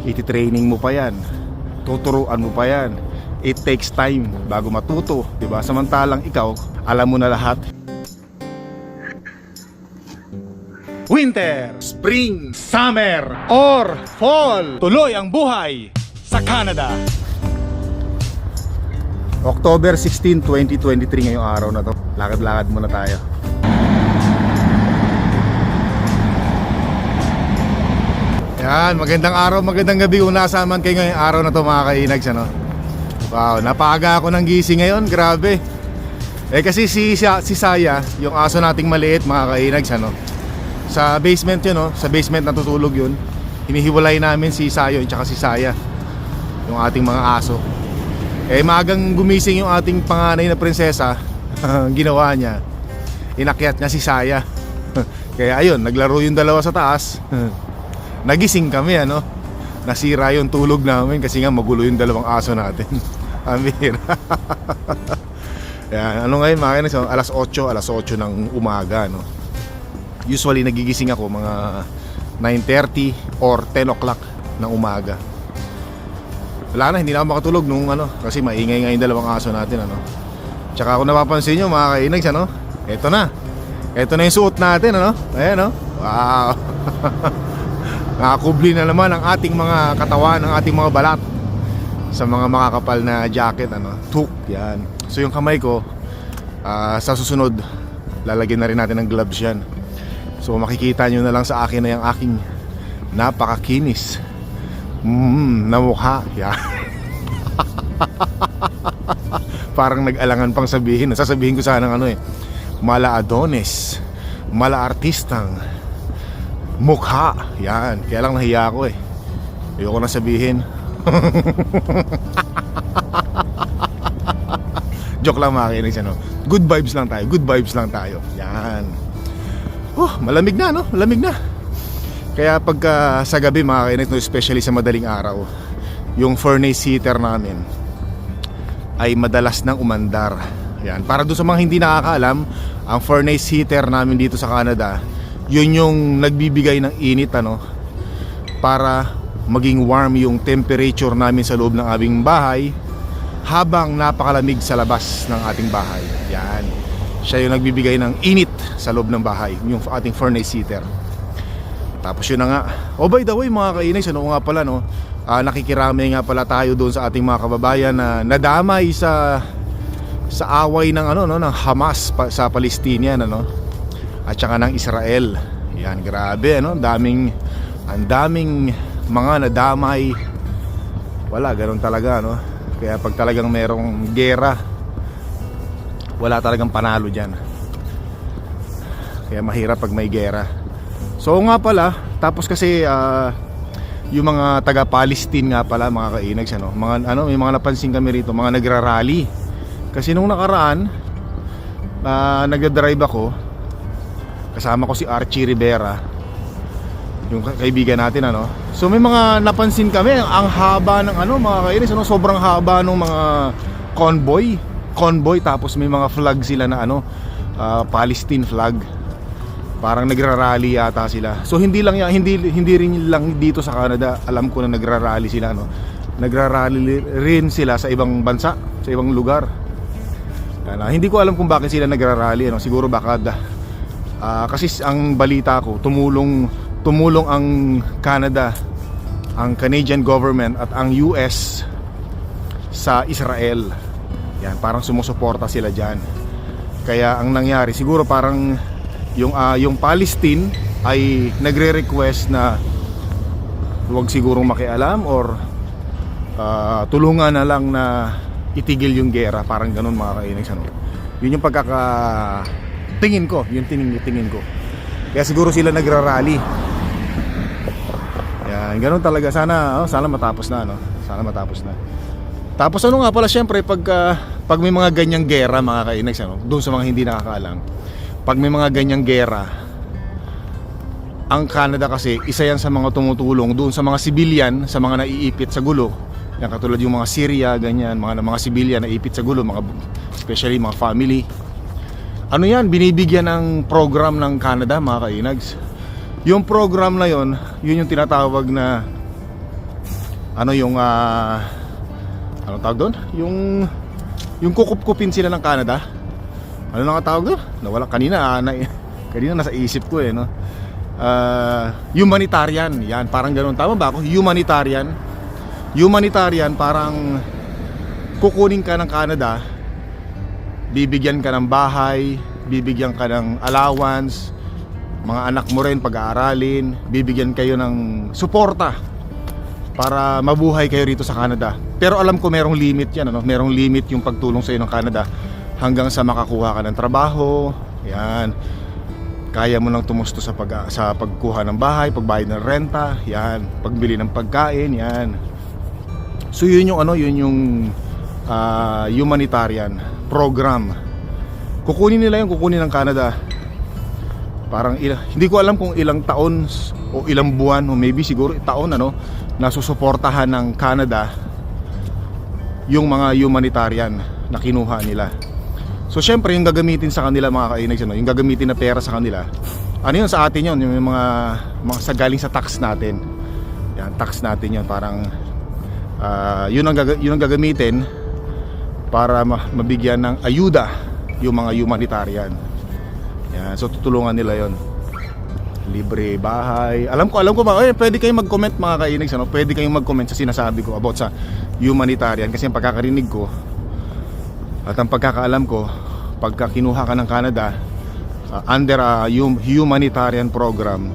iti-training mo pa yan, tuturuan mo pa yan. It takes time bago matuto, diba? Samantalang ikaw, alam mo na lahat. Winter, spring, summer, or fall, tuloy ang buhay sa Canada. October 16, 2023 ngayong araw na to. Lakad-lakad muna tayo. Yan, magandang araw, magandang gabi kung nasaman kayo ngayong araw na to mga kainags, ano? Wow, napaaga ako ng gising ngayon, grabe. Kasi si Saya, yung aso nating maliit mga kainags, ano? Sa basement yun, no? Sa basement natutulog yun. Hinihiwalay namin si Sayo at si Saya, yung ating mga aso. Maagang gumising yung ating panganay na prinsesa. Ginawa niya, inakyat niya si Saya. Kaya ayun, naglaro yung dalawa sa taas. Nagising kami, ano? Nasira yung tulog namin kasi nga magulo yung dalawang aso natin. Amir. Yan, ano ngayon mga kainis, alas 8 ng umaga, no? Usually nagigising ako mga 9:30 or 10 o'clock ng umaga. Wala na, hindi na ako makatulog nung ano, kasi maingay nga yung dalawang aso natin, ano. Tsaka kung napapansin nyo mga kainags, ano, eto na yung suot natin, ano. Ayan, no? Wow. Nakakubli na naman ang ating mga katawan, ang ating mga balat sa mga makakapal na jacket, ano. Tuk, yan. So yung kamay ko, sa susunod lalagyan na rin natin ng gloves yan. So makikita nyo na lang sa akin na yung aking napakakinis na mukha. Yeah. Parang nag-alangan pang sabihin. Sasabihin ko sana ng ano mala Adonis, mala artistang mukha. Yan. Kaya lang nahiya ako ayoko na sabihin. Joke lang mga kinis, ano. Good vibes lang tayo. Good vibes lang tayo. Yan. Malamig na, no? Malamig na. Kaya pagka sa gabi mga kinis, no, especially sa madaling araw, yung furnace heater namin ay madalas nang umandar. Yan. Para doon sa mga hindi nakakaalam, ang furnace heater namin dito sa Canada, yun yung nagbibigay ng init, ano, para maging warm yung temperature namin sa loob ng aming bahay habang napakalamig sa labas ng ating bahay. Yan. Siya yung nagbibigay ng init sa loob ng bahay, yung ating furnace heater. Tapos yun na nga. By the way mga kainags, ano nga pala, no, nakikiramay nga pala tayo doon sa ating mga kababayan na nadamay sa away ng ano, no, ng Hamas sa Palestinian, ano, at saka ng Israel. Yan, grabe, ano, ang daming mga nadamay. Wala, ganun talaga, no. Kaya pag talagang merong gera, wala talagang panalo dyan. Kaya mahirap pag may gera. So nga pala, tapos kasi yung mga taga-Palestine nga pala mga kainags, ano, may mga napansin kami rito, mga nagrarally. Kasi nung nakaraan, nagdadrive ako, kasama ko si Archie Rivera, yung kaibigan natin, ano. So may mga napansin kami, ang haba ng ano mga kainis, ano, sobrang haba ng mga convoy, tapos may mga flag sila na ano, Palestine flag. Parang nagrarally yata sila. So hindi rin lang dito sa Canada, alam ko na nagrarally sila, no. Nagrarally rin sila sa ibang bansa, sa ibang lugar. Hindi ko alam kung bakit sila nagrarally, ano. Siguro baka kasi ang balita ko, tumulong ang Canada, ang Canadian government at ang US sa Israel. Yan, parang sumusuporta sila dyan. Kaya ang nangyari, siguro parang yung Palestine ay nagre-request na huwag sigurong makialam or tulungan na lang na itigil yung gera. Parang ganun mga kainags, ano. Yun yung tingin ko. Kaya siguro sila nagrarally. Yan, ganun talaga. Sana matapos na, no? Sana matapos na. Tapos ano nga pala, syempre pag may mga ganyang gera mga kainags, ano, doon sa mga hindi nakakaalam, pag may mga ganyang gera, ang Canada kasi isa yan sa mga tumutulong doon sa mga civilian, sa mga naiipit sa gulo. Yan, katulad yung mga Syria, ganyan, mga civilian na ipit sa gulo, especially mga family. Ano yan, binibigyan ng program ng Canada mga kainags. Yung program na yun yung tinatawag na ano yung anong tawag doon? Yung kukup-kupin sila ng Canada. Ano nang tawag doon? Nawala kanina, kanina nasa isip ko no. Humanitarian, yan, parang ganoon. Tama ba ako? Humanitarian, parang kukunin ka ng Canada, bibigyan ka ng bahay, bibigyan ka ng allowance, mga anak mo rin pag-aaralin, bibigyan kayo ng suporta para mabuhay kayo rito sa Canada. Pero alam ko merong limit yan, ano? Merong limit yung pagtulong sa iyo ng Canada hanggang sa makakuha ka ng trabaho, yan. Kaya mo nang tumusto sa pagkuha ng bahay, pagbayad ng renta, yan, pagbili ng pagkain, yan. So yun yung humanitarian program. Kukunin ng Canada. Parang hindi ko alam kung ilang taon o ilang buwan o maybe siguro taon na susuportahan ng Canada yung mga humanitarian na kinuha nila. So syempre yung gagamitin sa kanila mga kainags, yung gagamitin na pera sa kanila, ano yun sa atin yun, yung mga sa galing sa tax natin. Yan, tax natin yun, parang yun ang gagamitin para mabigyan ng ayuda yung mga humanitarian. Yan, so tutulungan nila yon. Libre bahay. Alam ko pwede kayong mag-comment mga kainags, pwede kayong mag-comment sa sinasabi ko about sa humanitarian, kasi ang pagkakarinig ko at ang pagkakaalam ko, pagka kinuha ka ng Canada under a humanitarian program,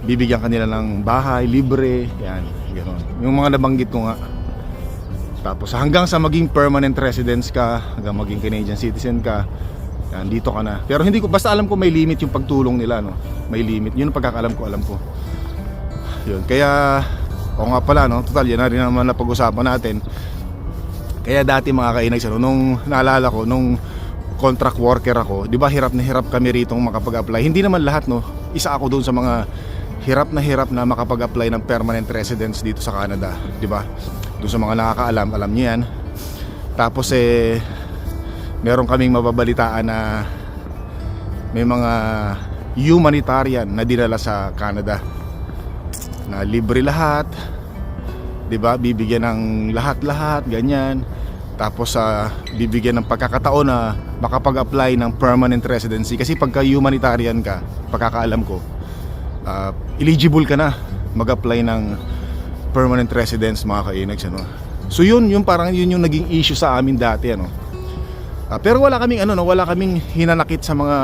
bibigyan ka nila ng bahay, libre, yan, gano'n. Yung mga nabanggit ko nga. Tapos hanggang sa maging permanent residence ka, hanggang maging Canadian citizen ka, yan, dito ka na. Pero hindi ko, basta alam ko may limit yung pagtulong nila, no? May limit, yun ang pagkakaalam ko. Yun, kaya, o nga pala, no? Total, yan na rin naman na pag-usapan natin. Kaya dati mga kainags, nung naalala ko, nung contract worker ako, di ba hirap na hirap kami rito makapag-apply. Hindi naman lahat, no? Isa ako doon sa mga hirap na makapag-apply ng permanent residence dito sa Canada, di ba? Doon sa mga nakakaalam, alam niyo yan. Tapos meron kaming mababalitaan na may mga humanitarian na dinala sa Canada na libre lahat, di ba? Bibigyan ng lahat-lahat, ganyan. Tapos bibigyan ng pagkakataon na makapag-apply ng permanent residency. Kasi pagka humanitarian ka, pagkakaalam ko, eligible ka na mag-apply ng permanent residence mga kainags, So yun parang yun yung naging issue sa amin dati, pero wala kaming hinanakit sa mga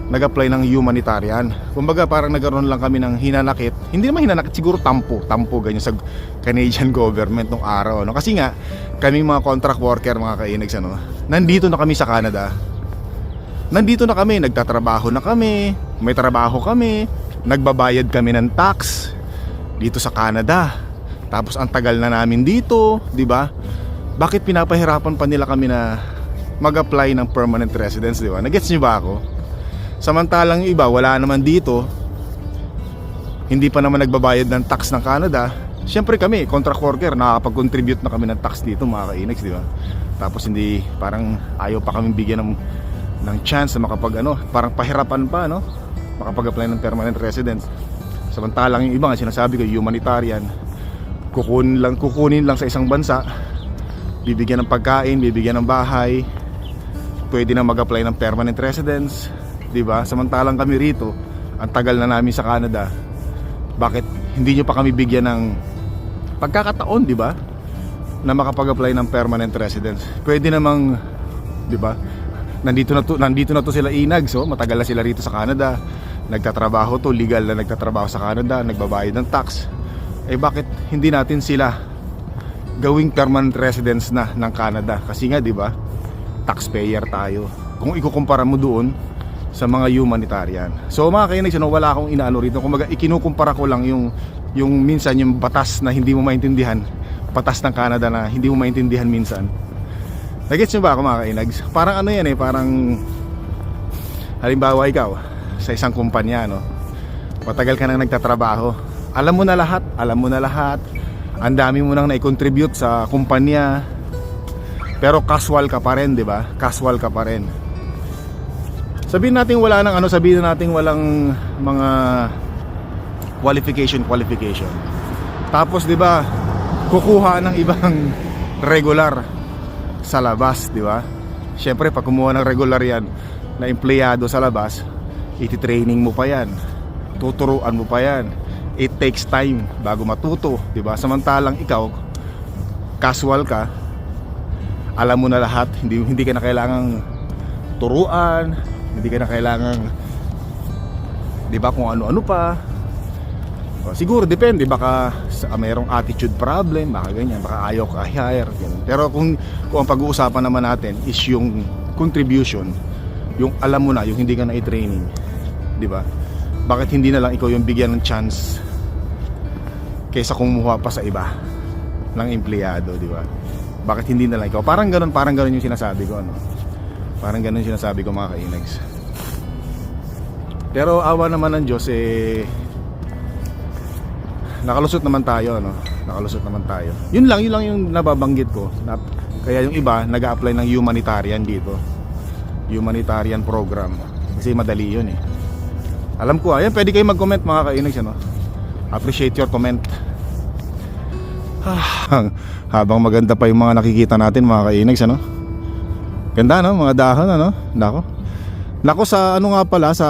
nag-apply ng humanitarian. Kumbaga parang nagkaroon lang kami ng hinanakit. Hindi naman hinanakit, siguro tampo ganyan sa Canadian government nung araw, Kasi nga kami mga contract worker mga kainags, nandito na kami sa Canada. Nandito na kami, nagtatrabaho na kami, may trabaho kami, nagbabayad kami ng tax dito sa Canada. Tapos ang tagal na namin dito, di ba? Bakit pinapahirapan pa nila kami na mag-apply ng permanent residence, di ba? Nagets niyo ba ako? Samantalang yung iba, wala naman dito, hindi pa naman nagbabayad ng tax ng Canada. Siyempre kami, contract worker, nakakapag-contribute na kami ng tax dito mga kainags, di ba? Tapos hindi, parang ayaw pa kami bigyan ng chance na parang pahirapan pa, makapag-apply ng permanent residence. Samantalang yung iba nga sinasabi ko, humanitarian, kukunin lang sa isang bansa, bibigyan ng pagkain, bibigyan ng bahay, pwede na mag-apply ng permanent residence, di ba? Samantalang kami rito, ang tagal na namin sa Canada, bakit hindi nyo pa kami bigyan ng pagkakataon, di ba, na makapag-apply ng permanent residence? Pwede namang, di ba, nandito na to sila inags, matagal na sila rito sa Canada, nagtatrabaho to, legal na nagtatrabaho sa Canada, nagbabayad ng tax. Bakit hindi natin sila gawing permanent residence na ng Canada? Kasi nga, di ba, taxpayer tayo kung ikukumpara mo doon sa mga humanitarian. So mga kainags, wala akong inaano rito. Kumbaga ikinukumpara ko lang yung minsan yung batas na hindi mo maintindihan, batas ng Canada na hindi mo maintindihan minsan. Nagets nyo ba ako mga kainags? Parang yan parang halimbawa ikaw sa isang kumpanya, matagal ka nang nagtatrabaho, alam mo na lahat, ang dami mo nang na-contribute sa kumpanya, pero casual ka pa rin, di ba? Casual ka pa rin. Sabihin natin walang mga qualification. Tapos 'di ba, kukuha ng ibang regular sa labas, 'di ba? Syempre pag kumuha ng regular yan na empleyado sa labas, iti-training mo pa yan, tuturuan mo pa yan. It takes time bago matuto, 'di ba? Samantalang ikaw, casual ka, alam mo na lahat, hindi ka na kailangang turuan, hindi ka na kailangang, 'di ba, kung ano-ano pa. O, siguro depende, baka mayroong attitude problem, baka ganyan, baka ayaw ka hire, ganyan. Pero kung ang pag-uusapan naman natin is yung contribution, yung alam mo na, yung hindi ka na i-training, 'di ba? Bakit hindi na lang ikaw yung bigyan ng chance kaysa kumuha pa sa iba ng empleyado, 'di ba? Bakit hindi na lang ikaw? Parang ganun yung sinasabi ko, ano? Parang ganun yung sinasabi ko, mga kainags. Pero awa naman ng Diyos, nakalusot naman tayo, no? Nakalusot naman tayo. Yun lang yung nababanggit ko. Kaya yung iba nag-a-apply ng humanitarian dito. Humanitarian program. Kasi madali yun eh. Alam ko, ayan, pwede kayo mag-comment, mga kainags, ano? Appreciate your comment. Habang maganda pa yung mga nakikita natin, mga kainags, ano? Ganda, no? Mga dahon, ano? Nako, sa ano nga pala, sa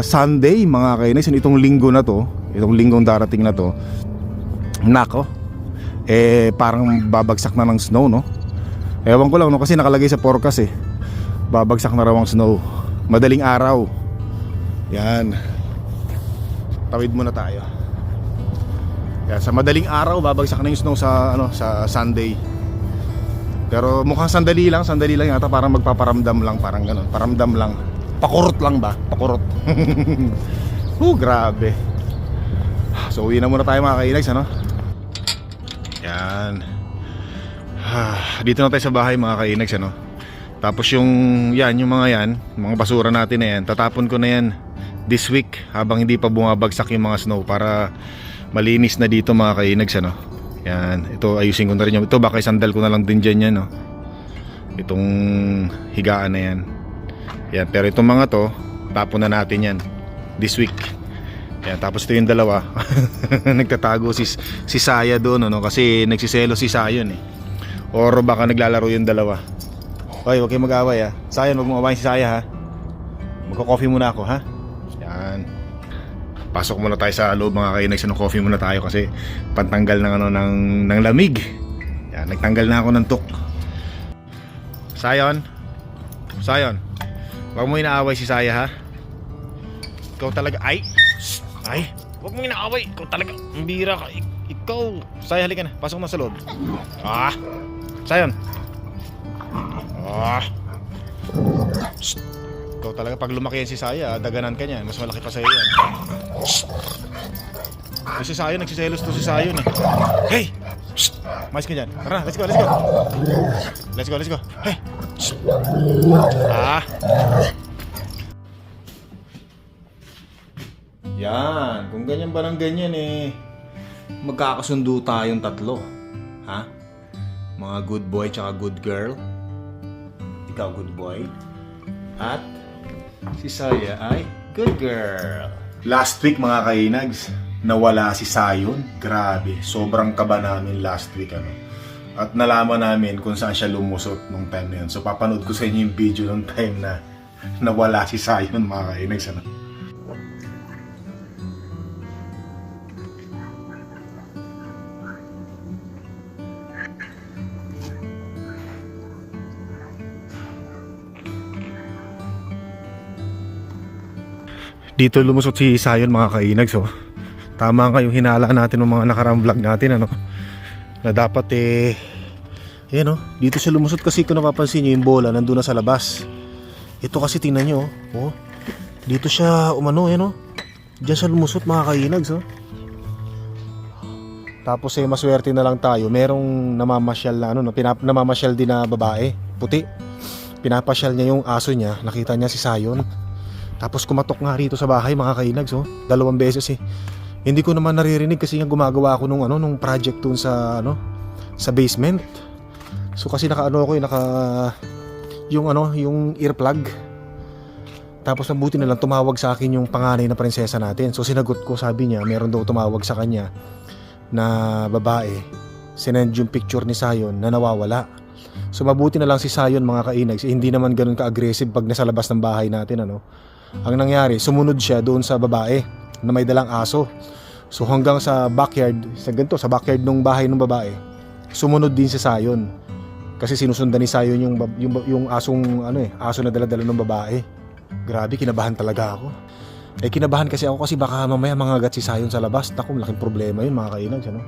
Sunday, mga kainags, itong linggo na to, itong linggong darating na to, nako, parang babagsak na ng snow, no? Ewan ko lang, no? Kasi nakalagay sa forecast babagsak na raw ang snow. Madaling araw. Yan. Tawid muna tayo. Yan, sa madaling araw babagsak na yung snow sa sa Sunday. Pero mukhang sandali lang yata, parang magpaparamdam lang, parang gano'n. Paramdam lang. Pakurot lang ba? Pakurot. Grabe. So uwi na muna tayo, mga kainags, ano? Yan. Dito na tayo sa bahay, mga kainags, ano? Tapos yung mga basura natin na yan, tatapon ko na yan this week habang hindi pa bumabagsak yung mga snow, para malinis na dito, mga kainags, ano? Yan, ito ayusin ko na rin. Ito baka isandal ko na lang din dyan yan, no? Itong higaan na yan. Yan, pero itong mga to, tapon na natin yan this week. Yan, tapos ito yung dalawa. Nagtatago si Saya doon, no? Kasi nagsiselo si Sayon Or baka naglalaro yung dalawa. Hoy, huwag kayong mag-away, ha. Sayon, huwag mo awayin si Saya, ha. Magko-coffee muna ako, ha. Yan. Pasok muna tayo sa loob, mga kainags, ng coffee muna tayo kasi pantanggal ng ng lamig. Yan, nagtanggal na ako ng tuk. Sayon, huwag mo inaaway si Saya, ha. Ikaw talaga, ay, huwag mo inaaway. Ikaw talaga, mbira ka. Ikaw, Saya, halika na, pasok na sa loob. Sayon. Ikaw talaga, pag lumaki yan si Saya, daganan ka niyan, mas malaki pa sa'yo yan. Si Sayon, nagsiselos to si Sayon Hey! Mais ka dyan. Tara, let's go. Hey! Yan, kung ganyan ba ng ganyan magkakasundo tayong tatlo. Ha? Mga good boy tsaka good girl. Ikaw good boy, at si Saya ay good girl. Last week, mga kainags, nawala si Sayon. Grabe, sobrang kaba namin last week, ano. At nalaman namin kung saan siya lumusot nung time na yun. So papanood ko sa inyo yung video nung time na nawala si Sayon, mga kainags, ano. Dito lumusot si Sayon, mga kainags, Tama nga yung hinala natin ng mga nakaraang vlog natin, ano, na dapat dito siya lumusot. Kasi kung napapansin nyo, yung bola nandun na sa labas. Ito kasi tingnan nyo, dito siya diyan siya lumusot, mga kainags, Tapos maswerte na lang tayo, merong namamasyal na namamasyal din na babae, puti. Pinapasyal niya yung aso niya, nakita niya si Sayon. Tapos kumatok nga rito sa bahay, mga kainags, 2 beses Hindi ko naman naririnig kasi nga gumagawa ako nung project dun sa basement. So kasi yung earplug. Tapos mabuti na lang tumawag sa akin yung panganay na prinsesa natin. So sinagot ko, sabi niya meron daw tumawag sa kanya na babae. Sinend yung picture ni Sayon na nawawala. So mabuti na lang si Sayon mga kainags, hindi naman ganun ka-aggressive pag nasa labas ng bahay natin ano. Ang nangyari, sumunod siya doon sa babae na may dalang aso. So hanggang sa backyard, sa backyard ng bahay ng babae, sumunod din si Sayon. Kasi sinusundan ni Sayon yung asong aso na dala-dala ng babae. Grabe, kinabahan talaga ako. Kinabahan kasi ako kasi baka mamaya mangagat si Sayon sa labas. Naku, malaking problema yun mga kainags ano.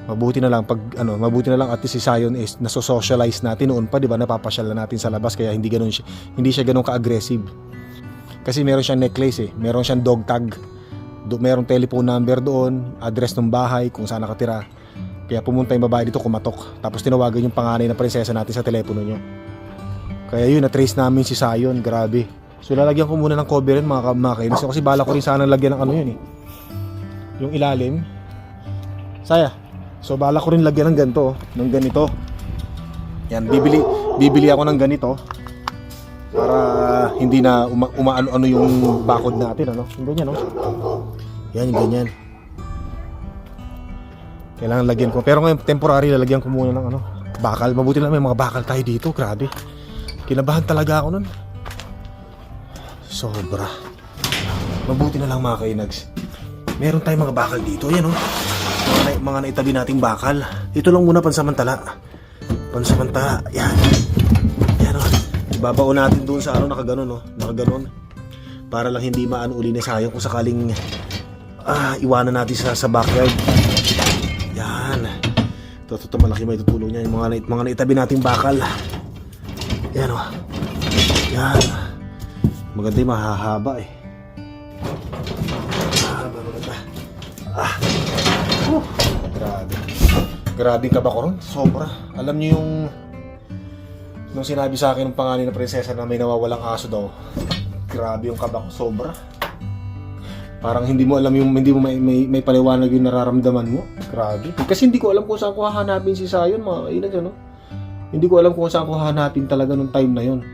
Mabuti na lang at least si Sayon is naso-socialize natin noon pa, 'di ba? Napapasyal na natin sa labas kaya hindi siya ganun ka-aggressive. Kasi meron siyang necklace meron siyang dog tag. Merong telephone number doon, address ng bahay kung saan nakatira. Kaya pumunta yung babae dito, kumatok. Tapos tinawagan yung panganay na prinsesa natin sa telepono niya. Kaya yun, na-trace namin si Sayon, grabe. So lalagyan ko muna ng cover yun mga kainis. Kasi bala ko rin sana lagyan ng yun yung ilalim. Saya. So bala ko rin lagyan ng ganito. Yan, bibili ako ng ganito. Para hindi na umaano-ano yung bakod natin yung ganyan Yan, yung ganyan. Kailangan lagyan ko. Pero ngayon temporary lalagyan ko muna ng bakal. Mabuti lang may mga bakal tayo dito, grabe. Kinabahan talaga ako nun. Sobra. Mabuti na lang mga kainags. Meron tayong mga bakal dito. Yan mga naitabi nating bakal. Ito lang muna pansamantala. Yan. Yan Ibabaon natin doon sa nakaganon. Para lang hindi maano uli na Sayon kung sakaling iwanan natin sa backyard. Yan. Ito malaki may tutulong niya. Yung mga naitabi nating bakal. Yan Yan. Maganda yung mahahaba maganda. Grabe yung kaba ko ron. Sobra. Alam niyo yung nung sinabi sa akin ng panganay na prinsesa na may nawawalang aso daw. Grabe yung kaba ko. Sobra. Parang hindi mo alam may paliwanag yung nararamdaman mo. Grabe. Kasi hindi ko alam kung saan ko hahanapin si Sayon mga kainags Hindi ko alam kung saan ko hahanapin talaga nung time na yon.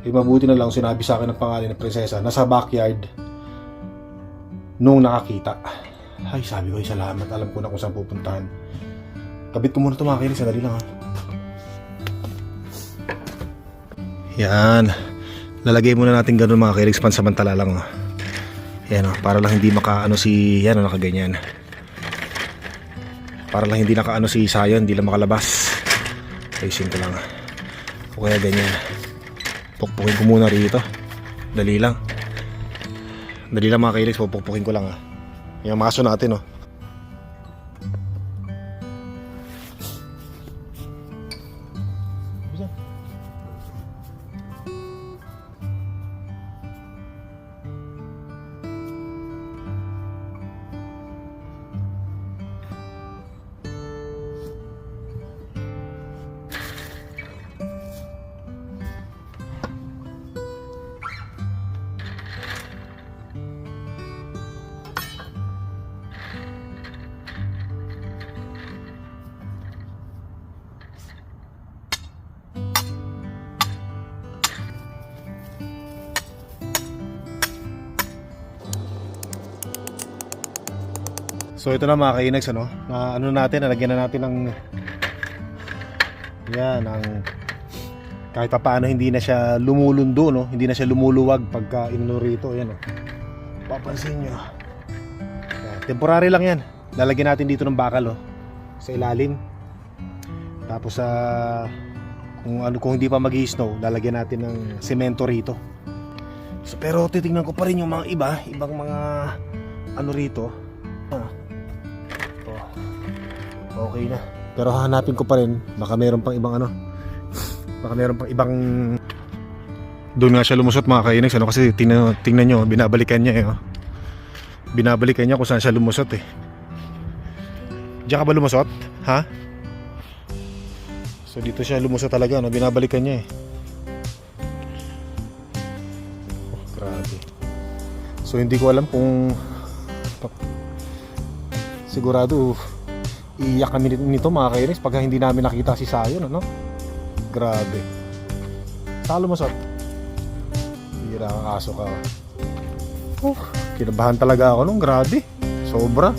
Mabuti na lang sinabi sa akin ng pangalan ng prinsesa nasa backyard nung nakakita. Ay, sabi ko, salamat. Alam ko na kung saan pupuntahan. Kabit ko muna ito mga kainis. Sandali lang Yan. Lalagay muna natin ganun mga kainis. Pansamantala lang Yan para lang hindi makaano si nakaganyan. Para lang hindi nakaano si Sayon, hindi lang makalabas. Ayusin ko lang. O kaya ganyan. Pukpukin ko muna rito. Dali lang mga kailis. Pupukpukin ko lang yung maso natin So ito na mga kainags nalagyan na natin ng kahit pa paano hindi na siya lumulundo hindi na siya lumuluwag pagka inuno rito. Papansin nyo temporary lang yan. Lalagyan natin dito ng bakal sa ilalim. Tapos kung hindi pa mag-i-snow, lalagyan natin ng semento rito. So, pero titingnan ko pa rin yung mga ibang mga rito. Okay na. Pero hahanapin ko pa rin. Baka meron pang ibang doon nga siya lumusot mga kainags kasi tingnan nyo, binabalikan niya Binabalikan niya kung saan siya lumusot Diyan ka ba lumusot? Ha? So dito siya lumusot talaga binabalikan niya grabe. So hindi ko alam kung sigurado iiyak kami nito mga kainis pagka hindi namin nakita si Sayon Grabe. Saan lumusot? Bira kang aso ka. Kinabahan talaga ako nung grabe. Sobra.